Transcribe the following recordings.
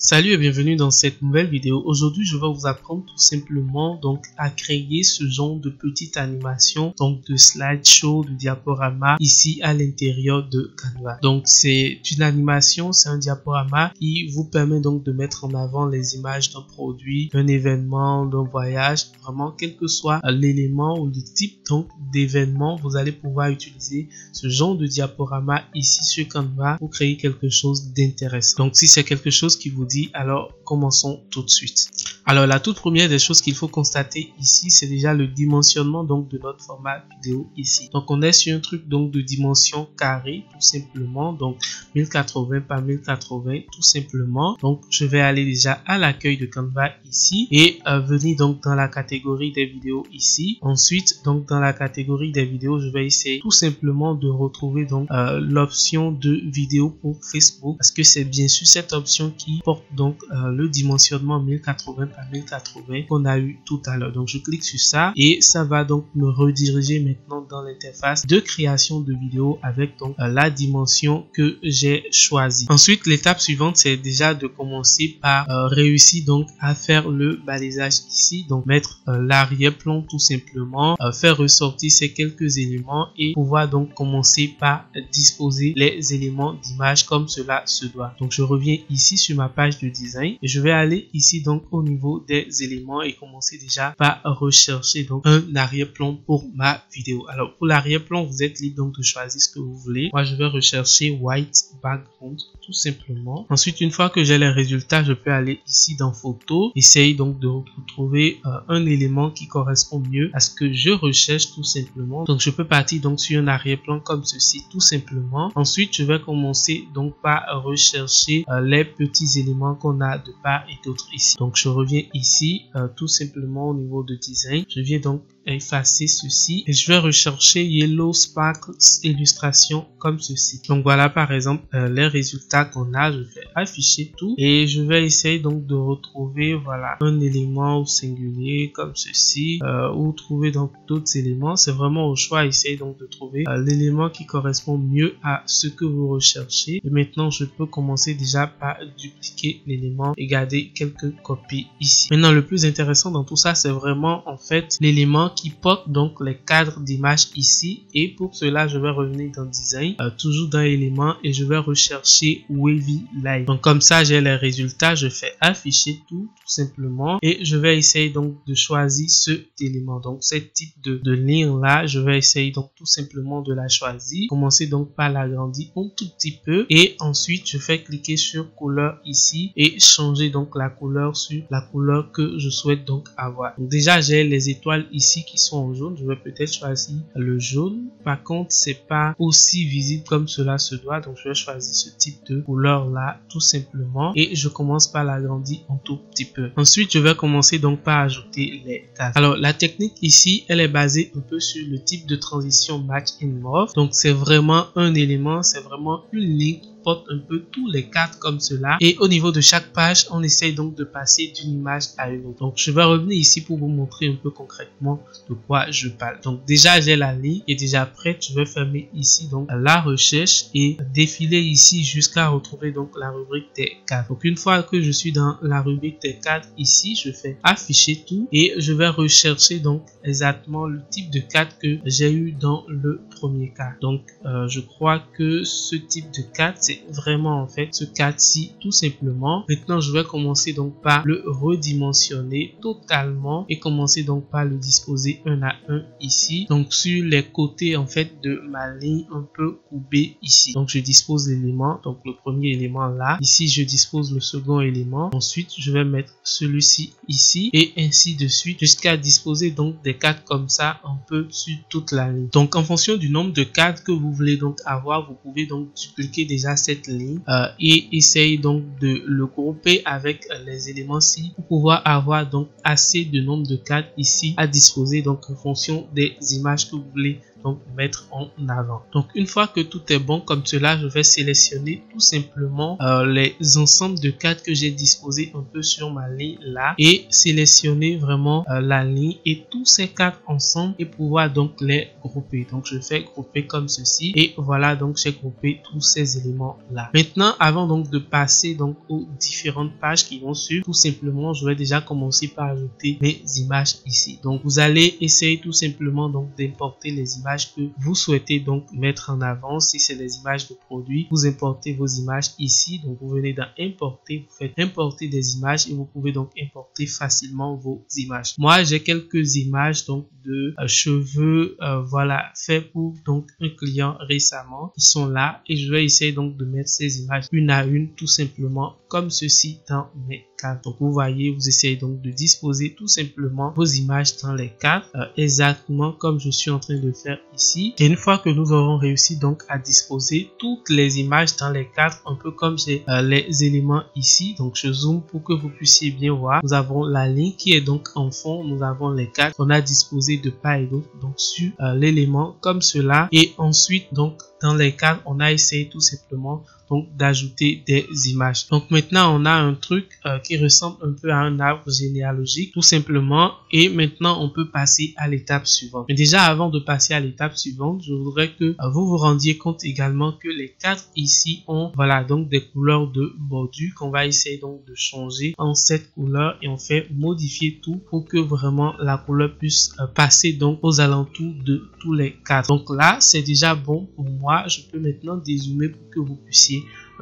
Salut et bienvenue dans cette nouvelle vidéo. Aujourd'hui, je vais vous apprendre tout simplement donc à créer ce genre de petite animation, donc de slideshow, de diaporama ici à l'intérieur de Canva. Donc c'est une animation, c'est un diaporama qui vous permet donc de mettre en avant les images d'un produit, d'un événement, d'un voyage, vraiment quel que soit l'élément ou le type donc d'événement, vous allez pouvoir utiliser ce genre de diaporama ici sur Canva pour créer quelque chose d'intéressant. Donc si c'est quelque chose qui vous dit, alors commençons tout de suite. Alors la toute première des choses qu'il faut constater ici, c'est déjà le dimensionnement donc de notre format vidéo ici. Donc on est sur un truc donc de dimension carrée tout simplement, donc 1080 par 1080 tout simplement. Donc je vais aller déjà à l'accueil de Canva ici et venir donc dans la catégorie des vidéos ici. Ensuite donc dans la catégorie des vidéos, je vais essayer tout simplement de retrouver donc l'option de vidéo pour Facebook, parce que c'est bien sûr cette option qui porte donc le dimensionnement 1080 par 1080 qu'on a eu tout à l'heure. Donc je clique sur ça et ça va donc me rediriger maintenant dans l'interface de création de vidéo avec donc la dimension que j'ai choisie. Ensuite l'étape suivante, c'est déjà de commencer par réussir donc à faire le balisage ici, donc mettre l'arrière-plan tout simplement, faire ressortir ces quelques éléments et pouvoir donc commencer par disposer les éléments d'image comme cela se doit. Donc je reviens ici sur ma page de design et je vais aller ici donc au niveau des éléments et commencer déjà par rechercher donc un arrière-plan pour ma vidéo. Alors pour l'arrière-plan, vous êtes libre donc de choisir ce que vous voulez. Moi je vais rechercher white background tout simplement. Ensuite, une fois que j'ai les résultats, je peux aller ici dans photo, essayer donc de retrouver un élément qui correspond mieux à ce que je recherche tout simplement. Donc je peux partir donc sur un arrière-plan comme ceci tout simplement. Ensuite je vais commencer donc par rechercher les petits éléments qu'on a de part et d'autre ici. Donc je reviens ici tout simplement au niveau de design. Je viens donc effacer ceci et je vais rechercher Yellow Sparkles illustration comme ceci. Donc voilà par exemple les résultats qu'on a. Je vais afficher tout et je vais essayer donc de retrouver voilà un élément singulier comme ceci ou trouver donc d'autres éléments. C'est vraiment au choix. Essayez donc de trouver l'élément qui correspond mieux à ce que vous recherchez. Et maintenant je peux commencer déjà par dupliquer l'élément et garder quelques copies ici. Maintenant le plus intéressant dans tout ça, c'est vraiment en fait l'élément qui porte donc les cadres d'image ici, et pour cela je vais revenir dans design, toujours dans éléments, et je vais rechercher wavy line. Donc comme ça j'ai les résultats. Je fais afficher tout simplement et je vais essayer donc de choisir cet élément, donc ce type de ligne là. Je vais essayer donc tout simplement de la choisir, commencer donc par l'agrandir un tout petit peu et ensuite je fais cliquer sur couleur ici et changer donc la couleur sur la couleur que je souhaite donc avoir. Donc déjà j'ai les étoiles ici qui sont en jaune. Je vais peut-être choisir le jaune. Par contre c'est pas aussi visible comme cela se doit, donc je vais choisir ce type de couleur là tout simplement et je commence par l'agrandir un tout petit peu. Ensuite je vais commencer donc par ajouter les cadres. Alors la technique ici elle est basée un peu sur le type de transition match and morph. Donc c'est vraiment un élément, c'est vraiment une ligne porte un peu tous les cadres comme cela et au niveau de chaque page on essaye donc de passer d'une image à une autre. Donc je vais revenir ici pour vous montrer un peu concrètement de quoi je parle. Donc déjà j'ai la ligne et déjà prête. Je vais fermer ici donc la recherche et défiler ici jusqu'à retrouver donc la rubrique des cadres. Donc une fois que je suis dans la rubrique des cadres ici, je fais afficher tout et je vais rechercher donc exactement le type de cadre que j'ai eu dans le premier cadre. Donc je crois que ce type de cadre c'est vraiment en fait ce cadre-ci tout simplement. Maintenant je vais commencer donc par le redimensionner totalement et commencer donc par le disposer un à un ici, donc sur les côtés en fait de ma ligne un peu courbée ici. Donc je dispose l'élément, donc le premier élément là, ici je dispose le second élément, ensuite je vais mettre celui-ci ici et ainsi de suite jusqu'à disposer donc des cadres comme ça un peu sur toute la ligne. Donc en fonction du nombre de cadres que vous voulez donc avoir, vous pouvez donc dupliquer déjà cette ligne et essayer donc de le grouper avec les éléments-ci pour pouvoir avoir donc assez de nombre de cadres ici à disposer donc en fonction des images que vous voulez donc mettre en avant. Donc une fois que tout est bon comme cela, je vais sélectionner tout simplement les ensembles de cadres que j'ai disposés un peu sur ma ligne là et sélectionner vraiment la ligne et tous ces cadres ensemble et pouvoir donc les grouper. Donc je fais grouper comme ceci et voilà, donc j'ai groupé tous ces éléments là. Maintenant, avant donc de passer donc aux différentes pages qui vont suivre, tout simplement je vais déjà commencer par ajouter mes images ici. Donc vous allez essayer tout simplement donc d'importer les images que vous souhaitez donc mettre en avant. Si c'est des images de produits, vous importez vos images ici. Donc vous venez dans importer, vous faites importer des images et vous pouvez donc importer facilement vos images. Moi j'ai quelques images donc de cheveux voilà, fait pour donc un client récemment. Ils sont là et je vais essayer donc de mettre ces images une à une tout simplement comme ceci dans mes cadres. Donc vous voyez, vous essayez donc de disposer tout simplement vos images dans les cadres exactement comme je suis en train de faire ici. Et une fois que nous aurons réussi donc à disposer toutes les images dans les cadres, un peu comme j'ai les éléments ici, donc je zoome pour que vous puissiez bien voir. Nous avons la ligne qui est donc en fond, nous avons les cadres qu'on a disposés de part et d'autre donc sur l'élément comme cela, et ensuite donc dans les cadres on a essayé tout simplement donc d'ajouter des images. Donc maintenant on a un truc qui ressemble un peu à un arbre généalogique tout simplement, et maintenant on peut passer à l'étape suivante. Mais déjà avant de passer à l'étape suivante, je voudrais que vous vous rendiez compte également que les cadres ici ont voilà donc des couleurs de bordure qu'on va essayer donc de changer en cette couleur, et on fait modifier tout pour que vraiment la couleur puisse passer donc aux alentours de tous les cadres. Donc là c'est déjà bon pour moi, je peux maintenant dézoomer pour que vous puissiez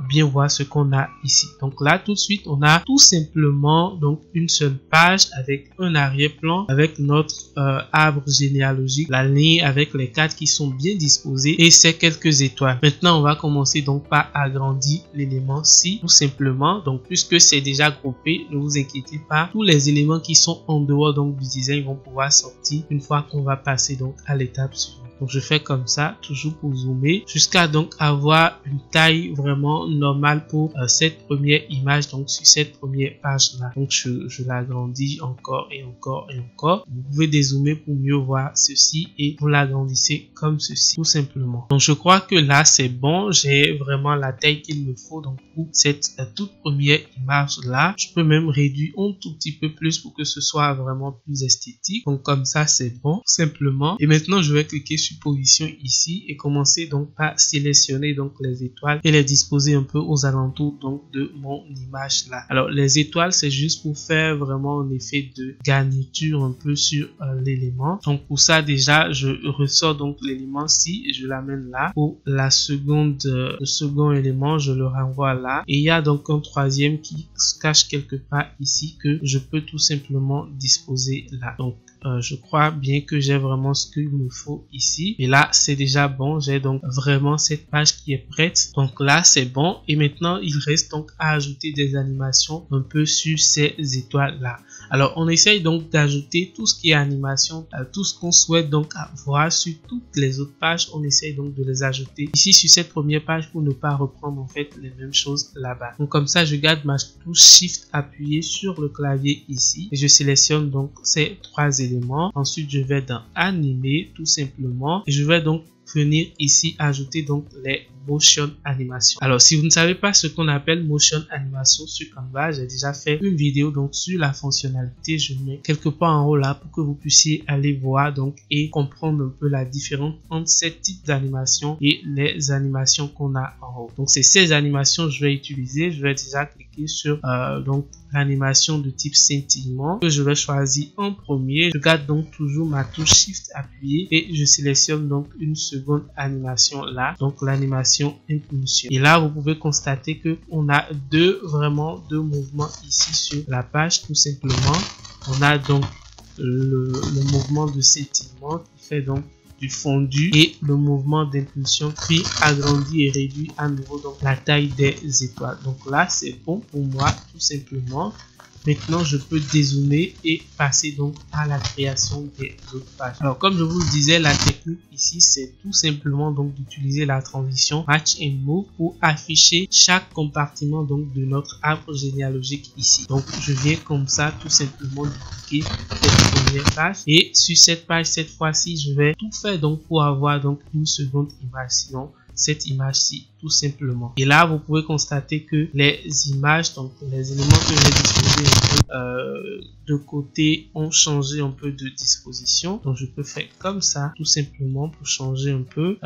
bien voir ce qu'on a ici. Donc là tout de suite on a tout simplement donc une seule page avec un arrière-plan avec notre arbre généalogique, la ligne avec les cadres qui sont bien disposés et ces quelques étoiles. Maintenant on va commencer donc par agrandir l'élément ci tout simplement. Donc puisque c'est déjà groupé, ne vous inquiétez pas, tous les éléments qui sont en dehors donc du design vont pouvoir sortir une fois qu'on va passer donc à l'étape suivante. Donc je fais comme ça, toujours pour zoomer, jusqu'à donc avoir une taille vraiment normale pour cette première image, donc sur cette première page là. Donc je l'agrandis encore et encore et encore. Vous pouvez dézoomer pour mieux voir ceci et vous l'agrandissez comme ceci tout simplement. Donc je crois que là c'est bon, j'ai vraiment la taille qu'il me faut donc pour cette toute première image là. Je peux même réduire un tout petit peu plus pour que ce soit vraiment plus esthétique. Donc comme ça c'est bon tout simplement. Et maintenant je vais cliquer sur position ici et commencer donc par sélectionner donc les étoiles et les disposer un peu aux alentours donc de mon image là. Alors les étoiles c'est juste pour faire vraiment un effet de garniture un peu sur l'élément. Donc pour ça déjà je ressors donc l'élément ci et je l'amène là. Pour la seconde le second élément je le renvoie là, et il y a donc un troisième qui se cache quelque part ici que je peux tout simplement disposer là. Donc je crois bien que j'ai vraiment ce qu'il me faut ici, et là c'est déjà bon, j'ai donc vraiment cette page qui est prête. Donc là c'est bon, et maintenant il reste donc à ajouter des animations un peu sur ces étoiles là. Alors on essaye donc d'ajouter tout ce qui est animation, tout ce qu'on souhaite donc avoir sur toutes les autres pages, on essaye donc de les ajouter ici sur cette première page pour ne pas reprendre en fait les mêmes choses là-bas. Donc comme ça je garde ma touche Shift appuyée sur le clavier ici et je sélectionne donc ces trois éléments. Ensuite je vais dans animer tout simplement et je vais donc venir ici ajouter donc les motion animation. Alors si vous ne savez pas ce qu'on appelle motion animation sur Canva, j'ai déjà fait une vidéo donc sur la fonctionnalité, je mets quelque part en haut là pour que vous puissiez aller voir donc et comprendre un peu la différence entre ces types d'animations et les animations qu'on a en haut. Donc c'est ces animations que je vais utiliser. Je vais déjà cliquer sur donc l'animation de type scintillement que je vais choisir en premier. Je garde donc toujours ma touche Shift appuyée et je sélectionne donc une seconde animation là, donc l'animation impulsion. Et là vous pouvez constater que on a vraiment deux mouvements ici sur la page tout simplement. On a donc le mouvement de scintillement qui fait donc du fondu et le mouvement d'impulsion qui agrandit et réduit à nouveau donc la taille des étoiles. Donc là c'est bon pour moi tout simplement. Maintenant, je peux dézoomer et passer donc à la création des autres pages. Alors, comme je vous le disais, la technique ici, c'est tout simplement donc d'utiliser la transition Match and Move pour afficher chaque compartiment donc de notre arbre généalogique ici. Donc, je viens comme ça tout simplement dupliquer cette première page et sur cette page, cette fois-ci, je vais tout faire faire donc pour avoir donc une seconde image, sinon cette image-ci tout simplement. Et là, vous pouvez constater que les images, donc les éléments que j'ai disposés de côté ont changé un peu de disposition. Donc je peux faire comme ça tout simplement pour changer un peu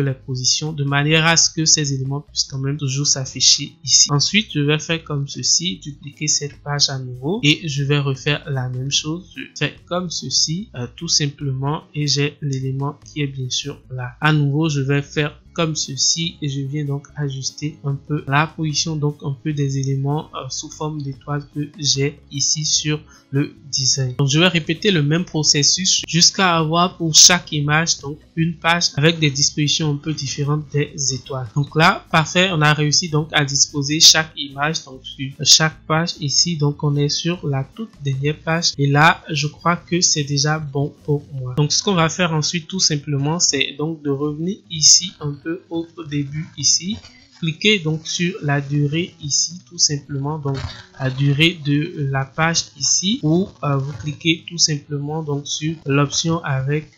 les positions de manière à ce que ces éléments puissent quand même toujours s'afficher ici. Ensuite, je vais faire comme ceci, dupliquer cette page à nouveau et je vais refaire la même chose. Je fais comme ceci tout simplement et j'ai l'élément qui est bien sûr là. À nouveau, je vais faire comme ceci et je viens donc ajuster un peu la position donc un peu des éléments sous forme d'étoile que j'ai ici sur le design. Donc je vais répéter le même processus jusqu'à avoir pour chaque image donc une page avec des dispositions un peu différentes des étoiles. Donc là, parfait, on a réussi donc à disposer chaque image donc sur chaque page ici. Donc on est sur la toute dernière page et là je crois que c'est déjà bon pour moi. Donc ce qu'on va faire ensuite tout simplement, c'est donc de revenir ici un peu au début ici, cliquez donc sur la durée ici tout simplement, donc la durée de la page ici, ou vous cliquez tout simplement donc sur l'option avec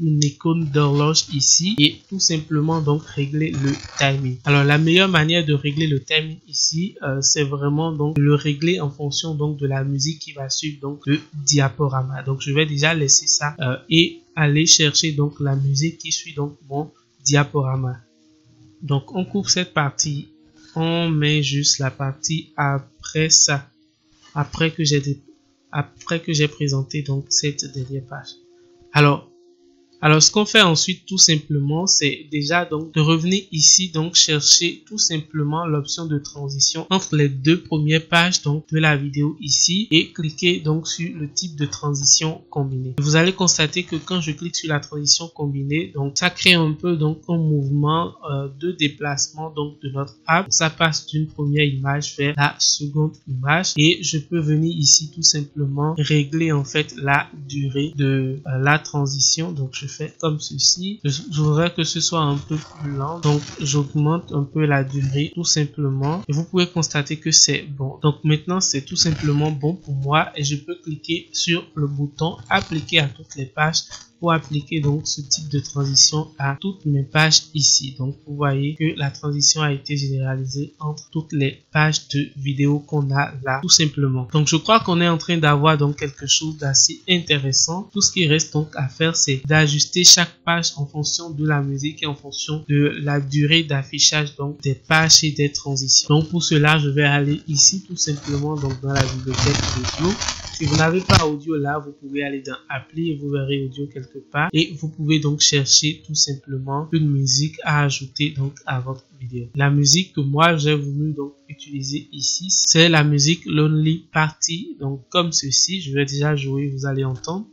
une icône d'horloge ici et tout simplement donc régler le timing. Alors la meilleure manière de régler le timing ici, c'est vraiment donc le régler en fonction donc de la musique qui va suivre donc le diaporama. Donc je vais déjà laisser ça et aller chercher donc la musique qui suit donc mon diaporama. Donc on coupe cette partie, on met juste la partie après ça, après que j'ai présenté donc cette dernière page. Alors ce qu'on fait ensuite tout simplement, c'est déjà donc de revenir ici, donc chercher tout simplement l'option de transition entre les deux premières pages donc de la vidéo ici et cliquer donc sur le type de transition combinée. Vous allez constater que quand je clique sur la transition combinée, donc ça crée un peu donc un mouvement de déplacement donc de notre app. Ça passe d'une première image vers la seconde image et je peux venir ici tout simplement régler en fait la durée de la transition. Donc je fais comme ceci. Je voudrais que ce soit un peu plus lent, donc j'augmente un peu la durée tout simplement et vous pouvez constater que c'est bon. Donc maintenant c'est tout simplement bon pour moi et je peux cliquer sur le bouton appliquer à toutes les pages pour appliquer donc ce type de transition à toutes mes pages ici. Donc vous voyez que la transition a été généralisée entre toutes les pages de vidéo qu'on a là tout simplement. Donc je crois qu'on est en train d'avoir donc quelque chose d'assez intéressant. Tout ce qui reste donc à faire, c'est d'ajuster chaque page en fonction de la musique et en fonction de la durée d'affichage donc des pages et des transitions. Donc pour cela, je vais aller ici tout simplement donc dans la bibliothèque audio. Si vous n'avez pas audio là, vous pouvez aller dans appli et vous verrez audio quelque part et vous pouvez donc chercher tout simplement une musique à ajouter donc à votre vidéo. La musique que moi j'ai voulu donc utiliser ici, c'est la musique Lonely Party. Donc comme ceci, je vais déjà jouer, vous allez entendre.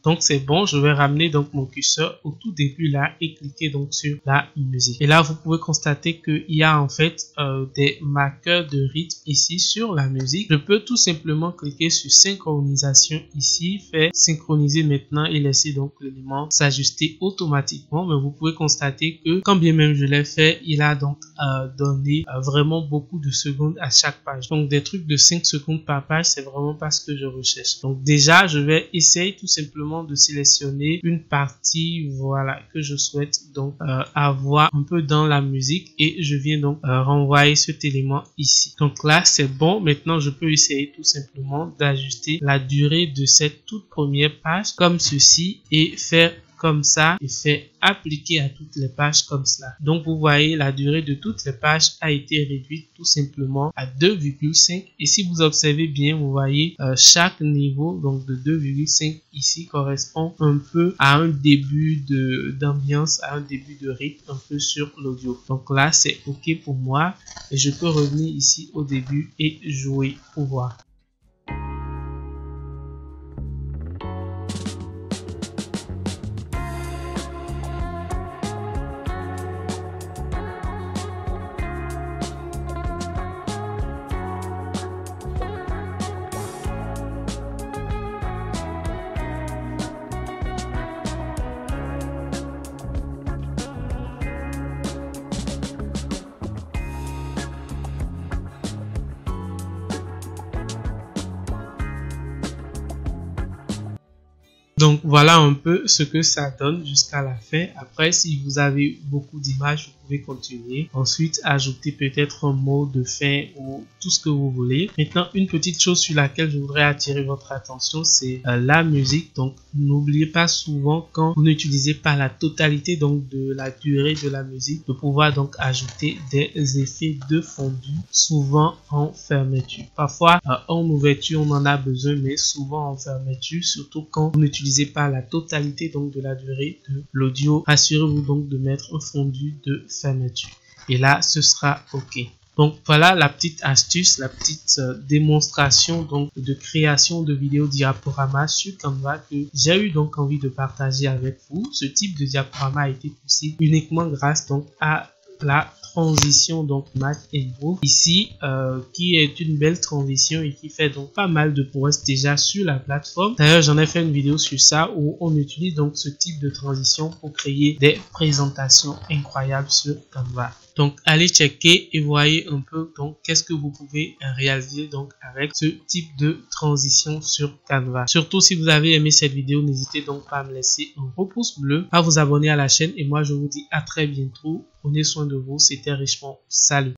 Donc c'est bon, je vais ramener donc mon curseur au tout début là et cliquer donc sur la musique. Et là vous pouvez constater qu'il y a en fait des marqueurs de rythme ici sur la musique. Je peux tout simplement cliquer sur synchronisation ici, faire synchroniser maintenant et laisser donc l'élément s'ajuster automatiquement. Mais vous pouvez constater que quand bien même je l'ai fait, il a donc donné vraiment beaucoup de secondes à chaque page. Donc des trucs de 5 secondes par page, c'est vraiment pas ce que je recherche. Donc déjà je vais essayer tout simplement de sélectionner une partie voilà que je souhaite donc avoir un peu dans la musique et je viens donc renvoyer cet élément ici. Donc là c'est bon. Maintenant je peux essayer tout simplement d'ajuster la durée de cette toute première page comme ceci et faire comme ça et fait appliquer à toutes les pages comme cela. Donc vous voyez la durée de toutes les pages a été réduite tout simplement à 2,5 et si vous observez bien vous voyez chaque niveau donc de 2,5 ici correspond un peu à un début d'ambiance, à un début de rythme un peu sur l'audio. Donc là c'est ok pour moi et je peux revenir ici au début et jouer pour voir. Donc voilà un peu ce que ça donne jusqu'à la fin. Après, si vous avez beaucoup d'images, vous pouvez continuer. Ensuite, ajouter peut-être un mot de fin ou tout ce que vous voulez. Maintenant, une petite chose sur laquelle je voudrais attirer votre attention, c'est la musique. Donc, n'oubliez pas souvent quand vous n'utilisez pas la totalité donc de la durée de la musique, de pouvoir donc ajouter des effets de fondu, souvent en fermeture. Parfois, en ouverture, on en a besoin, mais souvent en fermeture, surtout quand vous n'utilisez pas la totalité donc de la durée de l'audio. Assurez-vous donc de mettre un fondu de fermeture. Et là, ce sera OK. Donc voilà la petite astuce, la petite démonstration donc de création de vidéos diaporama sur Canva que j'ai eu donc envie de partager avec vous. Ce type de diaporama a été possible uniquement grâce donc à la transition donc Mac and Groove ici qui est une belle transition et qui fait donc pas mal de prouesses déjà sur la plateforme. D'ailleurs, j'en ai fait une vidéo sur ça où on utilise donc ce type de transition pour créer des présentations incroyables sur Canva. Donc allez checker et voyez un peu donc qu'est-ce que vous pouvez réaliser donc avec ce type de transition sur Canva. Surtout si vous avez aimé cette vidéo, n'hésitez donc pas à me laisser un gros pouce bleu, à vous abonner à la chaîne et moi je vous dis à très bientôt. Prenez soin de vous, c'était Richemont. Salut.